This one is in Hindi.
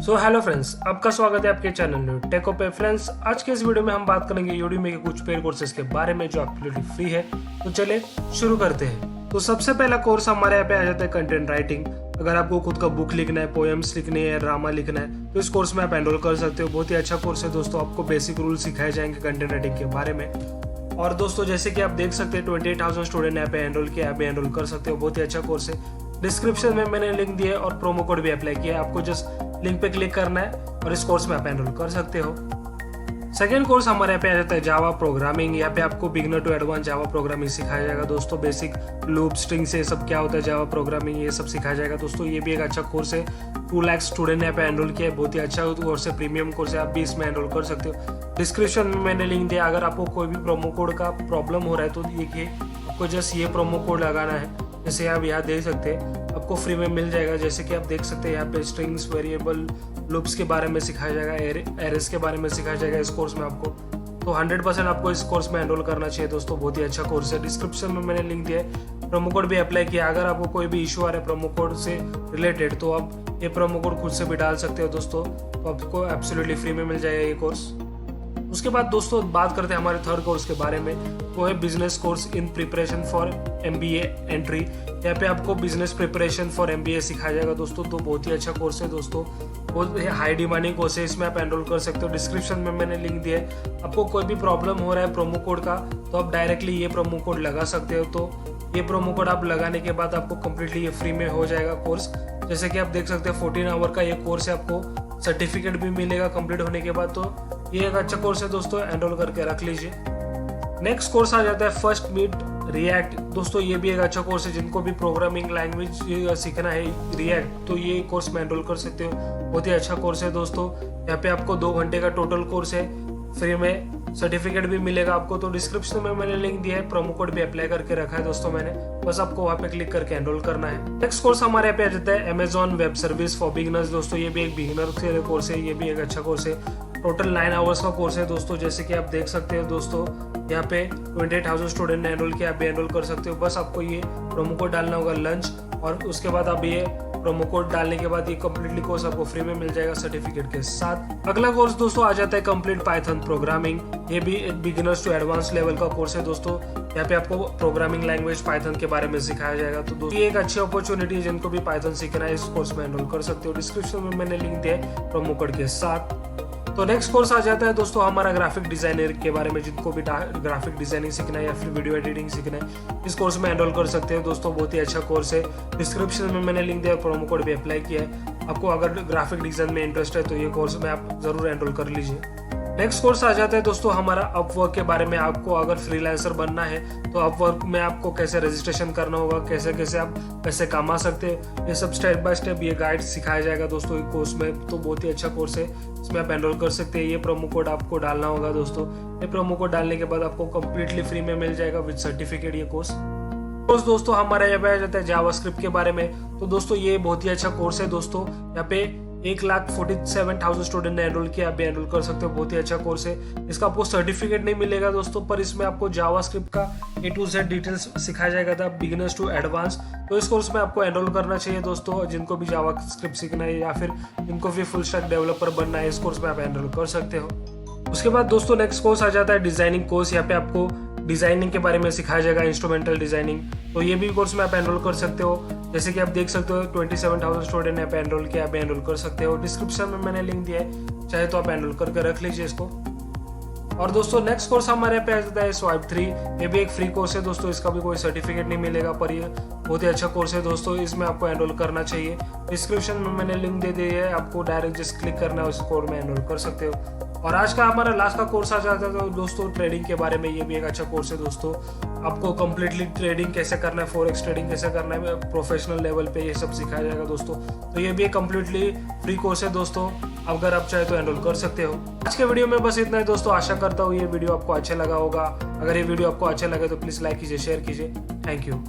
सो हेलो फ्रेंड्स, आपका स्वागत है आपके चैनल में टेक पे। फ्रेंड्स, आज के इस वीडियो में हम बात करेंगे यूडेमी के कुछ पेड कोर्सेज के बारे में जो एब्सोल्युटली फ्री है। तो चले शुरू करते हैं। तो सबसे पहला कोर्स हमारे यहाँ पे आ जाता है कंटेंट राइटिंग। अगर आपको खुद का बुक लिखना है, पोएम्स लिखनी है, ड्रामा लिखना है, तो इस कोर्स में आप एनरोल कर सकते हो। बहुत ही अच्छा कोर्स है दोस्तों। आपको बेसिक रूल सिखाए जाएंगे कंटेंट राइटिंग के बारे में। और दोस्तों जैसे कि आप देख सकते हैं 28,000 स्टूडेंट यहाँ पे एनरोल किया, आप भी एनरोल कर सकते हो। बहुत ही अच्छा कोर्स है। डिस्क्रिप्शन में मैंने लिंक दिया है और प्रोमो कोड भी अप्लाई किया है। आपको जस्ट लिंक पे क्लिक करना है और इस कोर्स में आप एनरोल कर सकते हो। सेकेंड कोर्स हमारे यहाँ पे आ जाता है जावा प्रोग्रामिंग। यहाँ पे आपको beginner to advance Java programming सिखाया जाएगा दोस्तों। बेसिक लूप स्ट्रिंग से सब क्या होता है जावा प्रोग्रामिंग, ये सब सिखाया जाएगा दोस्तों। ये भी एक अच्छा कोर्स है। 2 लाख स्टूडेंट ने यहाँ पे एनरोल किया है। बहुत ही अच्छा कोर्स है, प्रीमियम कोर्स है। आप भी इसमें एनरोल कर सकते हो। डिस्क्रिप्शन में मैंने लिंक दिया। अगर आपको कोई भी प्रोमो कोड का प्रॉब्लम हो रहा है तो देखिए, आपको जस्ट ये प्रोमो कोड लगाना है। जैसे आप यहाँ देख सकते हैं, आपको फ्री में मिल जाएगा। जैसे कि आप देख सकते हैं यहाँ पे स्ट्रिंग्स, वेरिएबल, लूप्स के बारे में सिखाया जाएगा, एरेस के बारे में सिखाया जाएगा इस कोर्स में आपको। तो 100% आपको इस कोर्स में एनरोल करना चाहिए दोस्तों। बहुत ही अच्छा कोर्स है। डिस्क्रिप्शन में मैंने लिंक दिया है। प्रोमो कोड भी अप्लाई किया। अगर आपको कोई भी इशू आ रहा है प्रोमो कोड से रिलेटेड, तो आप ये प्रोमो कोड खुद से भी डाल सकते हो दोस्तों। तो आपको एब्सोल्युटली फ्री में मिल जाएगा ये कोर्स। उसके बाद दोस्तों बात करते हैं हमारे थर्ड कोर्स के बारे में। वो है business course in preparation for MBA entry. यहाँ पे आपको बिजनेस प्रिपरेशन फॉर MBA सिखाया जाएगा दोस्तों। तो बहुत ही अच्छा कोर्स है दोस्तों। बहुत हाई डिमांडिंग कोर्स है। इसमें आप एनरोल कर सकते हो। डिस्क्रिप्शन में मैंने लिंक दिया है। आपको कोई भी प्रॉब्लम हो रहा है प्रोमो कोड का, तो आप डायरेक्टली ये प्रोमो कोड लगा सकते हो। तो ये प्रोमो कोड आप लगाने के बाद आपको कम्प्लीटली ये फ्री में हो जाएगा कोर्स। जैसे कि आप देख सकते हैं 14 आवर का ये कोर्स है। आपको सर्टिफिकेट भी मिलेगा कंप्लीट होने के बाद। तो ये एक अच्छा कोर्स है दोस्तों, एनरोल करके रख लीजिए। नेक्स्ट कोर्स आ जाता है फर्स्ट मीट रिएक्ट। दोस्तों ये भी एक अच्छा कोर्स है। जिनको भी प्रोग्रामिंग लैंग्वेज सीखना है रिएक्ट, तो ये कोर्स में एनरोल कर सकते हो। बहुत ही अच्छा कोर्स है दोस्तों। यहाँ पे आपको 2 घंटे का टोटल कोर्स है। फ्री में सर्टिफिकेट भी मिलेगा आपको। तो डिस्क्रिप्शन में मैंने लिंक दिया है। प्रोमो कोड भी अप्लाई करके रखा है दोस्तों मैंने। बस आपको वहाँ पे क्लिक करके एनरोल करना है। नेक्स्ट कोर्स हमारे यहाँ पे आ जाता है Amazon web service for beginners. दोस्तों ये भी एक बिगिनर के कोर्स है। ये भी एक अच्छा कोर्स है। टोटल 9 आवर्स का कोर्स है दोस्तों। जैसे कि आप देख सकते हो दोस्तों, यहाँ पे 28,000 स्टूडेंट ने एनरोल किया। आप भी एनरोल कर सकते हो। बस आपको ये प्रोमो कोड डालना होगा लंच, और उसके बाद आप ये प्रोमो कोड डालने के बाद ये कम्प्लीटली कोर्स आपको फ्री में मिल जाएगा सर्टिफिकेट के साथ। अगला कोर्स दोस्तों आ जाता है कंप्लीट पाइथन प्रोग्रामिंग। ये भी एक बिगिनर्स टू एडवांस लेवल का कोर्स है दोस्तों। यहाँ पे आपको प्रोग्रामिंग लैंग्वेज पाइथन के बारे में सिखाया जाएगा। तो दोस्तों ये एक अच्छी अपॉर्चुनिटी है। जिनको भी पाइथन सीखना है, इस कोर्स में एनरोल कर सकते हो। डिस्क्रिप्शन में मैंने लिंक दिया है प्रोमो कोड के साथ। तो नेक्स्ट कोर्स आ जाता है दोस्तों हमारा ग्राफिक डिजाइनर के बारे में। जिनको भी ग्राफिक डिजाइनिंग सीखना है या फिर वीडियो एडिटिंग सीखना है, इस कोर्स में एनरोल कर सकते हो दोस्तों। बहुत ही अच्छा कोर्स है। डिस्क्रिप्शन में मैंने लिंक दिया, प्रोमो कोड भी अप्लाई किया है। आपको अगर ग्राफिक डिजाइन में इंटरेस्ट है तो ये कोर्स में आप जरूर एनरोल कर लीजिए। नेक्स्ट कोर्स आ जाता है दोस्तों हमारा अपवर्क के बारे में। आपको अगर फ्रीलांसर बनना है तो अपवर्क में आपको कैसे रजिस्ट्रेशन करना होगा, कैसे कैसे आप पैसे कमा सकते हैं, ये सब स्टेप बाय स्टेप ये गाइड सिखाया जाएगा दोस्तों इस कोर्स में। तो बहुत ही अच्छा कोर्स है। इसमें आप एनरोल कर सकते हैं। ये प्रोमो कोड आपको डालना होगा दोस्तों। ये प्रोमो कोड डालने के बाद आपको कम्प्लीटली फ्री में मिल जाएगा विद सर्टिफिकेट ये कोर्स। दोस्तों हमारा यहाँ पे आ जाता है जावास्क्रिप्ट के बारे में। तो दोस्तों ये बहुत ही अच्छा कोर्स है दोस्तों। यहाँ पे 1,47,000 स्टूडेंट ने एनरोल किया। आप भी एनरोल कर सकते हो। बहुत ही अच्छा कोर्स है। इसका आपको सर्टिफिकेट नहीं मिलेगा दोस्तों, पर इसमें आपको जावास्क्रिप्ट का A to Z डिटेल्स सिखाया जाएगा था, बिगिनर्स टू एडवांस। तो इस कोर्स में आपको एनरोल करना चाहिए दोस्तों। जिनको भी जावास्क्रिप्ट सीखना है या फिर जिनको भी फुल स्टैक डेवलपर बनना है, इस कोर्स में आप एनरोल कर सकते हो। उसके बाद दोस्तों नेक्स्ट कोर्स आ जाता है डिजाइनिंग कोर्स। यहाँ पे आपको डिजाइनिंग के बारे में सिखाया जाएगा, इंस्ट्रूमेंटल डिजाइनिंग। तो ये भी कोर्स में आप एनरोल कर सकते हो। जैसे कि आप देख सकते हो 27,000 स्टूडेंट ने एनरोल किया। आप एनरोल कर सकते हो। डिस्क्रिप्शन में मैंने लिंक दिया है, चाहे तो आप एनरोल करके रख लीजिए इसको। और दोस्तों नेक्स्ट कोर्स हमारे पे आ जाता है स्वाइप 3। ये भी एक फ्री कोर्स है दोस्तों। इसका भी कोई सर्टिफिकेट नहीं मिलेगा, पर ये बहुत ही अच्छा कोर्स है दोस्तों। इसमें आपको एनरोल करना चाहिए। डिस्क्रिप्शन में मैंने लिंक दे दी है। आपको डायरेक्ट जस्ट क्लिक करना है, उस कोर्स में एनरोल कर सकते हो। और आज का हमारा लास्ट का कोर्स आ जाता है दोस्तों ट्रेडिंग के बारे में। ये भी एक अच्छा कोर्स है दोस्तों। आपको कंप्लीटली ट्रेडिंग कैसे करना है, फॉरेक्स ट्रेडिंग कैसे करना है प्रोफेशनल लेवल पे, ये सब सिखाया जाएगा दोस्तों। तो ये भी एक कंप्लीटली फ्री कोर्स है दोस्तों। अगर आप चाहे तो एनरोल कर सकते हो। आज के वीडियो में बस इतना ही दोस्तों। आशा करता हूँ ये वीडियो आपको अच्छा लगा होगा। अगर ये वीडियो आपको अच्छा लगे तो प्लीज लाइक कीजिए, शेयर कीजिए। Thank you.